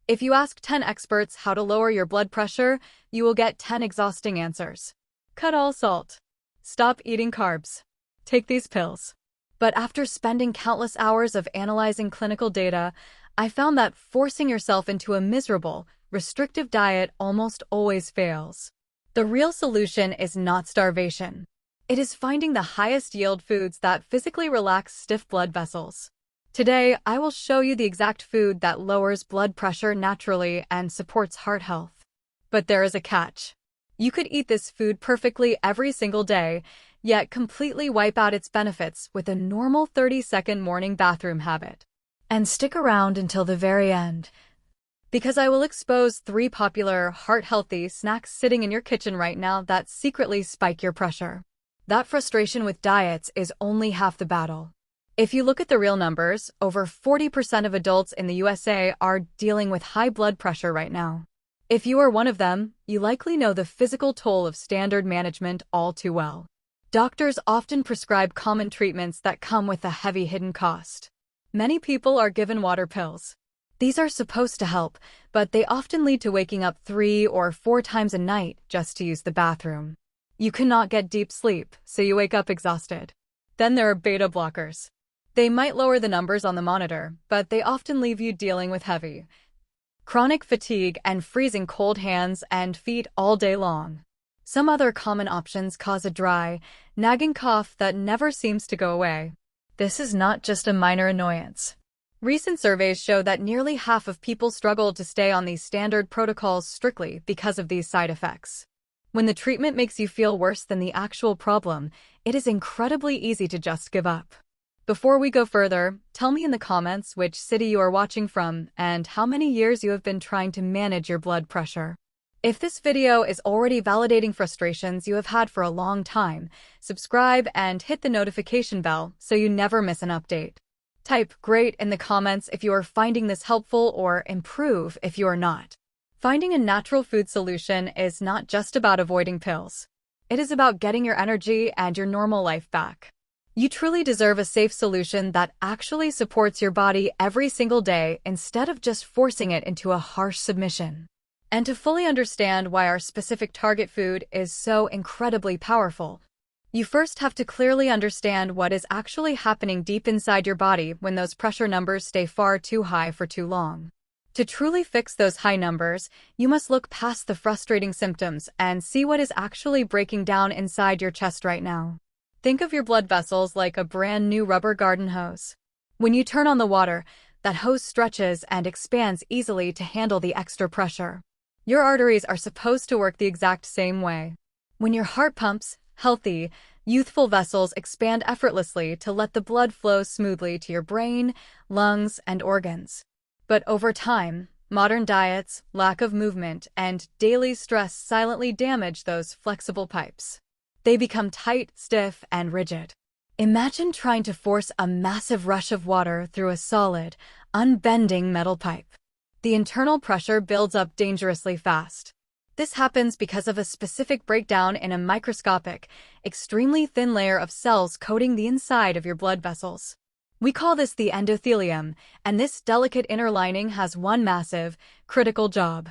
If you ask 10 experts how to lower your blood pressure, you will get 10 exhausting answers. Cut all salt. Stop eating carbs. Take these pills. But after spending countless hours of analyzing clinical data, I found that forcing yourself into a miserable, restrictive diet almost always fails. The real solution is not starvation. It is finding the highest yield foods that physically relax stiff blood vessels. Today, I will show you the exact food that lowers blood pressure naturally and supports heart health. But there is a catch. You could eat this food perfectly every single day, yet completely wipe out its benefits with a normal 30-second morning bathroom habit. And stick around until the very end, because I will expose 3 popular, heart-healthy snacks sitting in your kitchen right now that secretly spike your pressure. That frustration with diets is only half the battle. If you look at the real numbers, over 40% of adults in the USA are dealing with high blood pressure right now. If you are one of them, you likely know the physical toll of standard management all too well. Doctors often prescribe common treatments that come with a heavy hidden cost. Many people are given water pills. These are supposed to help, but they often lead to waking up 3 or 4 times a night just to use the bathroom. You cannot get deep sleep, so you wake up exhausted. Then there are beta blockers. They might lower the numbers on the monitor, but they often leave you dealing with heavy, chronic fatigue and freezing cold hands and feet all day long. Some other common options cause a dry, nagging cough that never seems to go away. This is not just a minor annoyance. Recent surveys show that nearly half of people struggle to stay on these standard protocols strictly because of these side effects. When the treatment makes you feel worse than the actual problem, it is incredibly easy to just give up. Before we go further, tell me in the comments which city you are watching from and how many years you have been trying to manage your blood pressure. If this video is already validating frustrations you have had for a long time, subscribe and hit the notification bell so you never miss an update. Type "great" in the comments if you are finding this helpful or "improve" if you are not. Finding a natural food solution is not just about avoiding pills. It is about getting your energy and your normal life back. You truly deserve a safe solution that actually supports your body every single day instead of just forcing it into a harsh submission. And to fully understand why our specific target food is so incredibly powerful, you first have to clearly understand what is actually happening deep inside your body when those pressure numbers stay far too high for too long. To truly fix those high numbers, you must look past the frustrating symptoms and see what is actually breaking down inside your chest right now. Think of your blood vessels like a brand new rubber garden hose. When you turn on the water, that hose stretches and expands easily to handle the extra pressure. Your arteries are supposed to work the exact same way. When your heart pumps, healthy, youthful vessels expand effortlessly to let the blood flow smoothly to your brain, lungs, and organs. But over time, modern diets, lack of movement, and daily stress silently damage those flexible pipes. They become tight, stiff, and rigid. Imagine trying to force a massive rush of water through a solid, unbending metal pipe. The internal pressure builds up dangerously fast. This happens because of a specific breakdown in a microscopic, extremely thin layer of cells coating the inside of your blood vessels. We call this the endothelium, and this delicate inner lining has one massive, critical job.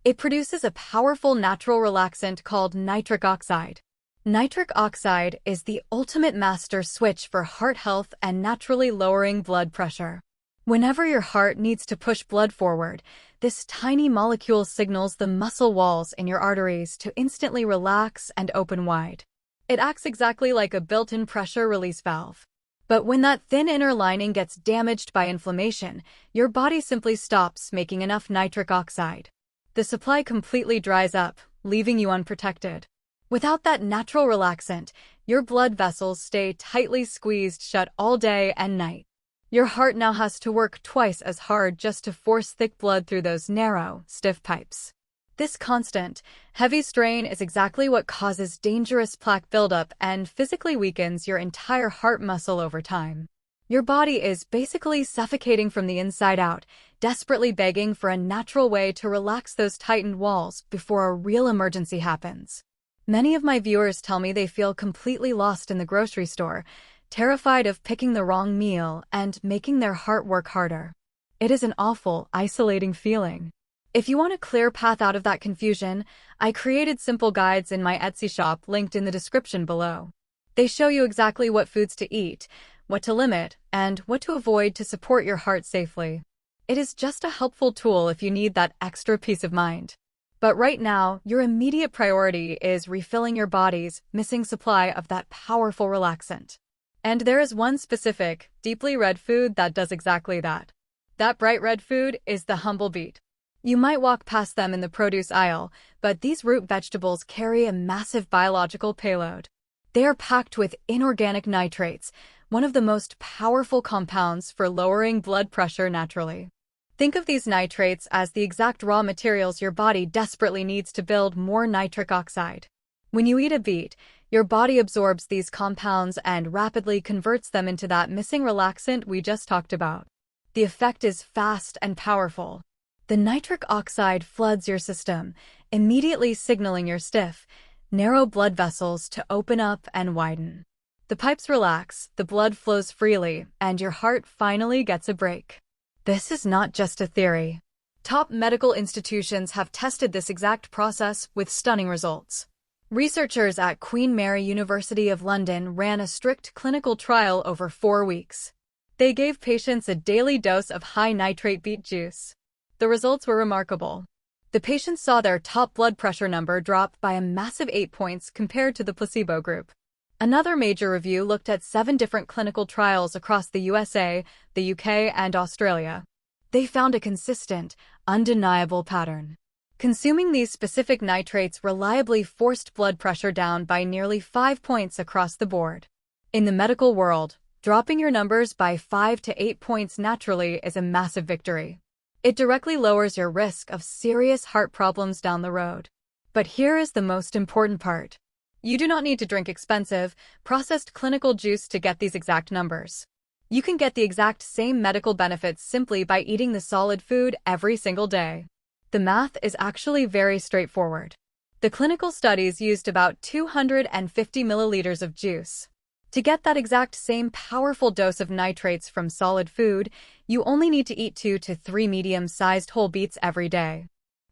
It produces a powerful natural relaxant called nitric oxide. Nitric oxide is the ultimate master switch for heart health and naturally lowering blood pressure. Whenever your heart needs to push blood forward, this tiny molecule signals the muscle walls in your arteries to instantly relax and open wide. It acts exactly like a built-in pressure release valve. But when that thin inner lining gets damaged by inflammation, your body simply stops making enough nitric oxide. The supply completely dries up, leaving you unprotected. Without that natural relaxant, your blood vessels stay tightly squeezed shut all day and night. Your heart now has to work twice as hard just to force thick blood through those narrow, stiff pipes. This constant, heavy strain is exactly what causes dangerous plaque buildup and physically weakens your entire heart muscle over time. Your body is basically suffocating from the inside out, desperately begging for a natural way to relax those tightened walls before a real emergency happens. Many of my viewers tell me they feel completely lost in the grocery store, terrified of picking the wrong meal and making their heart work harder. It is an awful, isolating feeling. If you want a clear path out of that confusion, I created simple guides in my Etsy shop linked in the description below. They show you exactly what foods to eat, what to limit, and what to avoid to support your heart safely. It is just a helpful tool if you need that extra peace of mind. But right now, your immediate priority is refilling your body's missing supply of that powerful relaxant. And there is one specific, deeply red food that does exactly that. That bright red food is the humble beet. You might walk past them in the produce aisle, but these root vegetables carry a massive biological payload. They are packed with inorganic nitrates, one of the most powerful compounds for lowering blood pressure naturally. Think of these nitrates as the exact raw materials your body desperately needs to build more nitric oxide. When you eat a beet, your body absorbs these compounds and rapidly converts them into that missing relaxant we just talked about. The effect is fast and powerful. The nitric oxide floods your system, immediately signaling your stiff, narrow blood vessels to open up and widen. The pipes relax, the blood flows freely, and your heart finally gets a break. This is not just a theory. Top medical institutions have tested this exact process with stunning results. Researchers at Queen Mary University of London ran a strict clinical trial over 4 weeks. They gave patients a daily dose of high-nitrate beet juice. The results were remarkable. The patients saw their top blood pressure number drop by a massive 8 points compared to the placebo group. Another major review looked at 7 different clinical trials across the USA, the UK, and Australia. They found a consistent, undeniable pattern. Consuming these specific nitrates reliably forced blood pressure down by nearly 5 points across the board. In the medical world, dropping your numbers by 5 to 8 points naturally is a massive victory. It directly lowers your risk of serious heart problems down the road. But here is the most important part. You do not need to drink expensive, processed clinical juice to get these exact numbers. You can get the exact same medical benefits simply by eating the solid food every single day. The math is actually very straightforward. The clinical studies used about 250 milliliters of juice. To get that exact same powerful dose of nitrates from solid food, you only need to eat 2 to 3 medium-sized whole beets every day.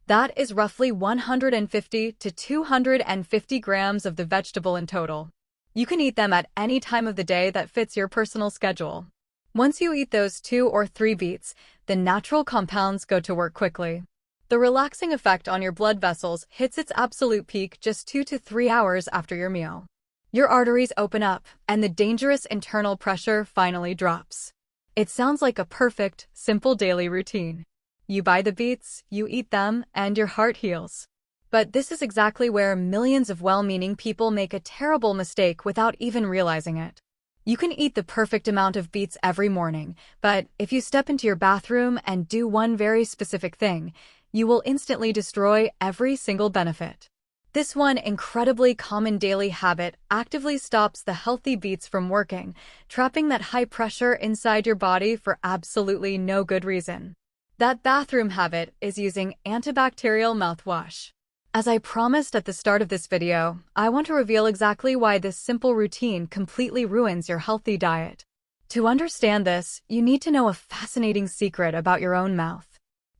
That is roughly 150 to 250 grams of the vegetable in total. You can eat them at any time of the day that fits your personal schedule. Once you eat those 2 or 3 beets, the natural compounds go to work quickly. The relaxing effect on your blood vessels hits its absolute peak just 2 to 3 hours after your meal. Your arteries open up, and the dangerous internal pressure finally drops. It sounds like a perfect, simple daily routine. You buy the beets, you eat them, and your heart heals. But this is exactly where millions of well-meaning people make a terrible mistake without even realizing it. You can eat the perfect amount of beets every morning, but if you step into your bathroom and do one very specific thing, you will instantly destroy every single benefit. This one incredibly common daily habit actively stops the healthy beets from working, trapping that high pressure inside your body for absolutely no good reason. That bathroom habit is using antibacterial mouthwash. As I promised at the start of this video, I want to reveal exactly why this simple routine completely ruins your healthy diet. To understand this, you need to know a fascinating secret about your own mouth.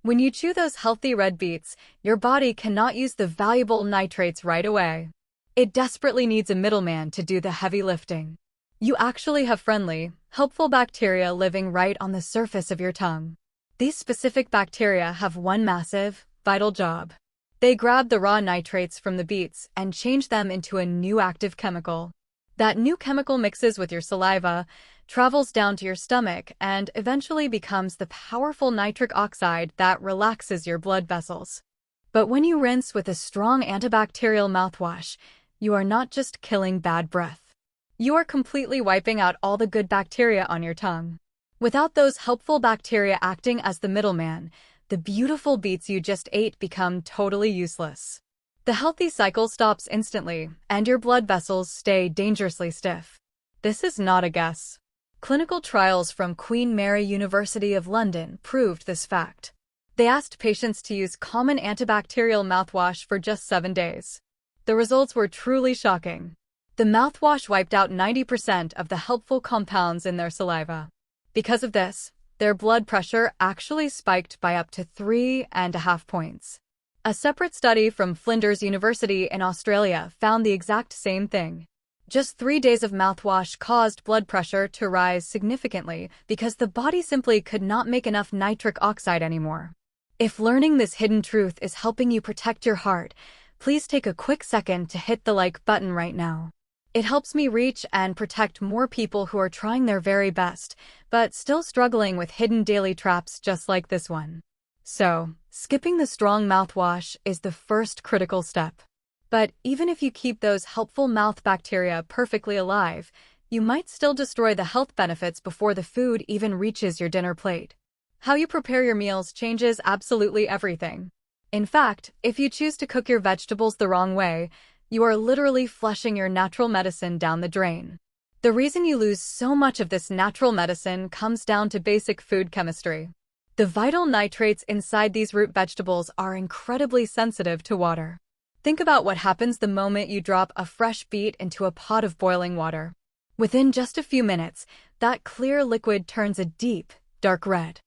When you chew those healthy red beets, your body cannot use the valuable nitrates right away. It desperately needs a middleman to do the heavy lifting. You actually have friendly, helpful bacteria living right on the surface of your tongue. These specific bacteria have one massive, vital job. They grab the raw nitrates from the beets and change them into a new active chemical. That new chemical mixes with your saliva, travels down to your stomach, and eventually becomes the powerful nitric oxide that relaxes your blood vessels. But when you rinse with a strong antibacterial mouthwash, you are not just killing bad breath. You are completely wiping out all the good bacteria on your tongue. Without those helpful bacteria acting as the middleman, the beautiful beets you just ate become totally useless. The healthy cycle stops instantly, and your blood vessels stay dangerously stiff. This is not a guess. Clinical trials from Queen Mary University of London proved this fact. They asked patients to use common antibacterial mouthwash for just 7 days. The results were truly shocking. The mouthwash wiped out 90% of the helpful compounds in their saliva. Because of this, their blood pressure actually spiked by up to 3.5 points. A separate study from Flinders University in Australia found the exact same thing. Just 3 days of mouthwash caused blood pressure to rise significantly because the body simply could not make enough nitric oxide anymore. If learning this hidden truth is helping you protect your heart, please take a quick second to hit the like button right now. It helps me reach and protect more people who are trying their very best, but still struggling with hidden daily traps just like this one. So, skipping the strong mouthwash is the first critical step. But even if you keep those helpful mouth bacteria perfectly alive, you might still destroy the health benefits before the food even reaches your dinner plate. How you prepare your meals changes absolutely everything. In fact, if you choose to cook your vegetables the wrong way, you are literally flushing your natural medicine down the drain. The reason you lose so much of this natural medicine comes down to basic food chemistry. The vital nitrates inside these root vegetables are incredibly sensitive to water. Think about what happens the moment you drop a fresh beet into a pot of boiling water. Within just a few minutes, that clear liquid turns a deep, dark red.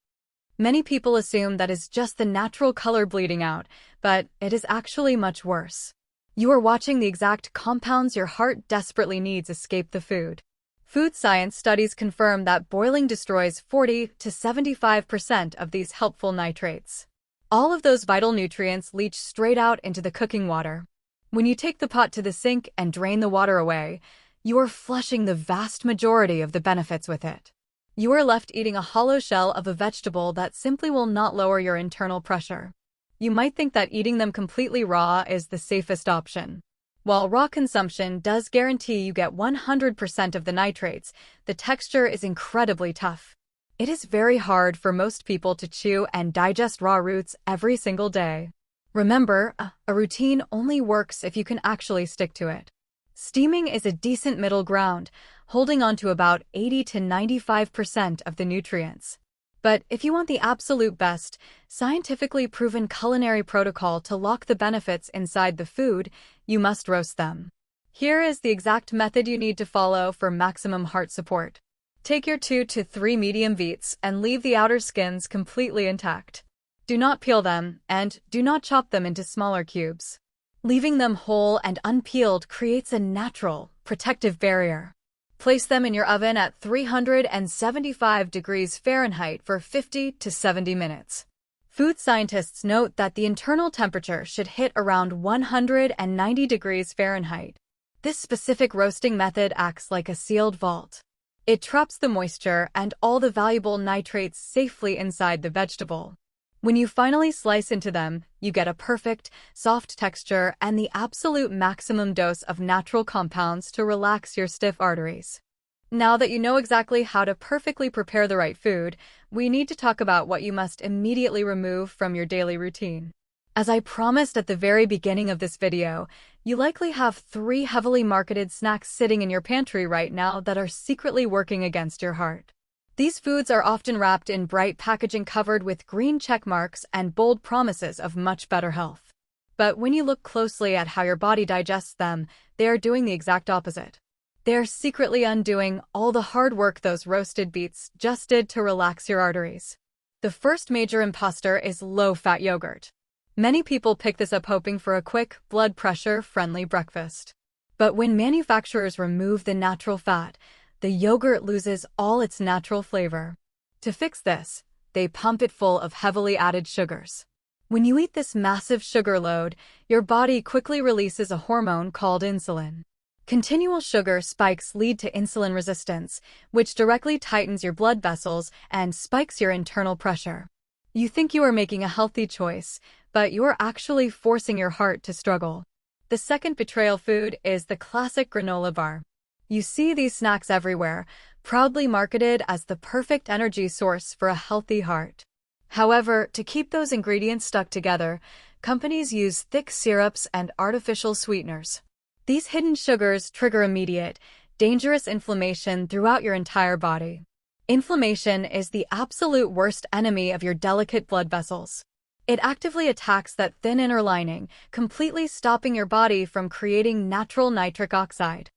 Many people assume that is just the natural color bleeding out, but it is actually much worse. You are watching the exact compounds your heart desperately needs escape the food. Food science studies confirm that boiling destroys 40 to 75% of these helpful nitrates. All of those vital nutrients leach straight out into the cooking water. When you take the pot to the sink and drain the water away, you are flushing the vast majority of the benefits with it. You are left eating a hollow shell of a vegetable that simply will not lower your internal pressure. You might think that eating them completely raw is the safest option. While raw consumption does guarantee you get 100% of the nitrates, the texture is incredibly tough. It is very hard for most people to chew and digest raw roots every single day. Remember, a routine only works if you can actually stick to it. Steaming is a decent middle ground, holding on to about 80 to 95% of the nutrients. But if you want the absolute best, scientifically proven culinary protocol to lock the benefits inside the food, you must roast them. Here is the exact method you need to follow for maximum heart support. Take your 2 to 3 medium beets and leave the outer skins completely intact. Do not peel them, and do not chop them into smaller cubes. Leaving them whole and unpeeled creates a natural, protective barrier. Place them in your oven at 375 degrees Fahrenheit for 50 to 70 minutes. Food scientists note that the internal temperature should hit around 190 degrees Fahrenheit. This specific roasting method acts like a sealed vault. It traps the moisture and all the valuable nitrates safely inside the vegetable. When you finally slice into them, you get a perfect, soft texture and the absolute maximum dose of natural compounds to relax your stiff arteries. Now that you know exactly how to perfectly prepare the right food, we need to talk about what you must immediately remove from your daily routine. As I promised at the very beginning of this video, you likely have 3 heavily marketed snacks sitting in your pantry right now that are secretly working against your heart. These foods are often wrapped in bright packaging covered with green check marks and bold promises of much better health. But when you look closely at how your body digests them, they are doing the exact opposite. They are secretly undoing all the hard work those roasted beets just did to relax your arteries. The first major imposter is low-fat yogurt. Many people pick this up hoping for a quick, blood pressure-friendly breakfast. But when manufacturers remove the natural fat, the yogurt loses all its natural flavor. To fix this, they pump it full of heavily added sugars. When you eat this massive sugar load, your body quickly releases a hormone called insulin. Continual sugar spikes lead to insulin resistance, which directly tightens your blood vessels and spikes your internal pressure. You think you are making a healthy choice, but you are actually forcing your heart to struggle. The second betrayal food is the classic granola bar. You see these snacks everywhere, proudly marketed as the perfect energy source for a healthy heart. However, to keep those ingredients stuck together, companies use thick syrups and artificial sweeteners. These hidden sugars trigger immediate, dangerous inflammation throughout your entire body. Inflammation is the absolute worst enemy of your delicate blood vessels. It actively attacks that thin inner lining, completely stopping your body from creating natural nitric oxide.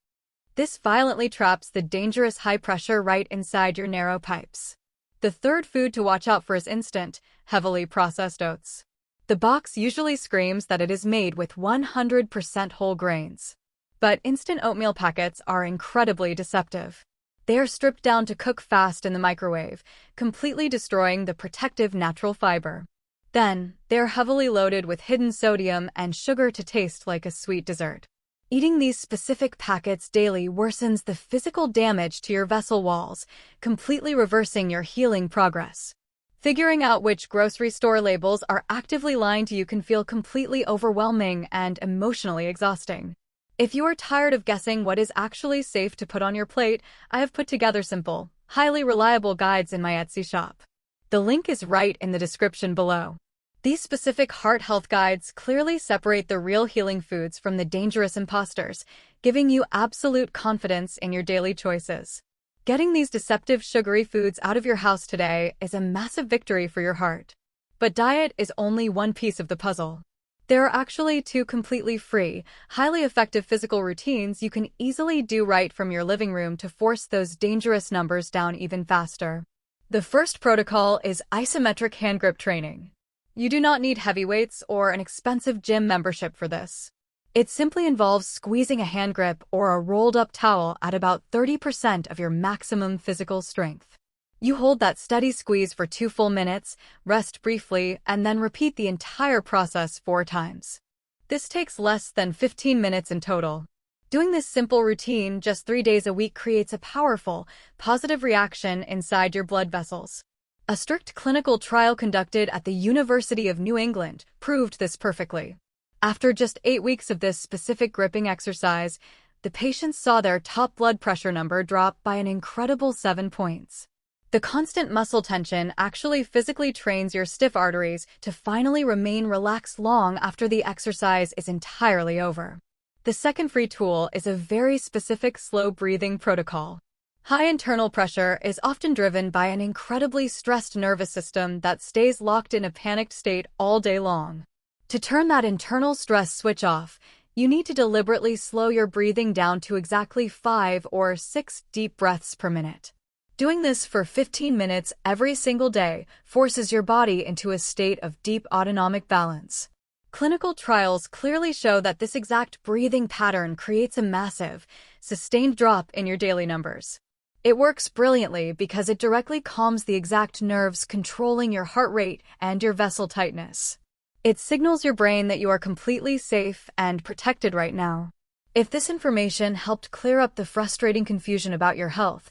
This violently traps the dangerous high pressure right inside your narrow pipes. The third food to watch out for is instant, heavily processed oats. The box usually screams that it is made with 100% whole grains. But instant oatmeal packets are incredibly deceptive. They are stripped down to cook fast in the microwave, completely destroying the protective natural fiber. Then, they are heavily loaded with hidden sodium and sugar to taste like a sweet dessert. Eating these specific packets daily worsens the physical damage to your vessel walls, completely reversing your healing progress. Figuring out which grocery store labels are actively lying to you can feel completely overwhelming and emotionally exhausting. If you are tired of guessing what is actually safe to put on your plate, I have put together simple, highly reliable guides in my Etsy shop. The link is right in the description below. These specific heart health guides clearly separate the real healing foods from the dangerous imposters, giving you absolute confidence in your daily choices. Getting these deceptive sugary foods out of your house today is a massive victory for your heart. But diet is only one piece of the puzzle. There are actually two completely free, highly effective physical routines you can easily do right from your living room to force those dangerous numbers down even faster. The first protocol is isometric hand grip training. You do not need heavy weights or an expensive gym membership for this. It simply involves squeezing a hand grip or a rolled-up towel at about 30% of your maximum physical strength. You hold that steady squeeze for 2 full minutes, rest briefly, and then repeat the entire process 4 times. This takes less than 15 minutes in total. Doing this simple routine just 3 days a week creates a powerful, positive reaction inside your blood vessels. A strict clinical trial conducted at the University of New England proved this perfectly. After just 8 weeks of this specific gripping exercise, the patients saw their top blood pressure number drop by an incredible 7 points. The constant muscle tension actually physically trains your stiff arteries to finally remain relaxed long after the exercise is entirely over. The second free tool is a very specific slow breathing protocol. High internal pressure is often driven by an incredibly stressed nervous system that stays locked in a panicked state all day long. To turn that internal stress switch off, you need to deliberately slow your breathing down to exactly 5 or 6 deep breaths per minute. Doing this for 15 minutes every single day forces your body into a state of deep autonomic balance. Clinical trials clearly show that this exact breathing pattern creates a massive, sustained drop in your daily numbers. It works brilliantly because it directly calms the exact nerves controlling your heart rate and your vessel tightness. It signals your brain that you are completely safe and protected right now. If this information helped clear up the frustrating confusion about your health,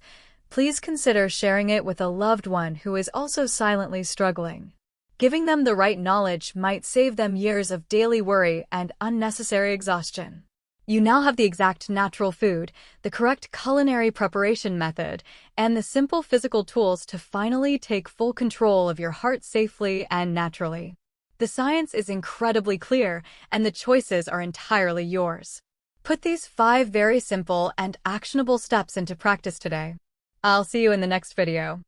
please consider sharing it with a loved one who is also silently struggling. Giving them the right knowledge might save them years of daily worry and unnecessary exhaustion. You now have the exact natural food, the correct culinary preparation method, and the simple physical tools to finally take full control of your heart safely and naturally. The science is incredibly clear, and the choices are entirely yours. Put these 5 very simple and actionable steps into practice today. I'll see you in the next video.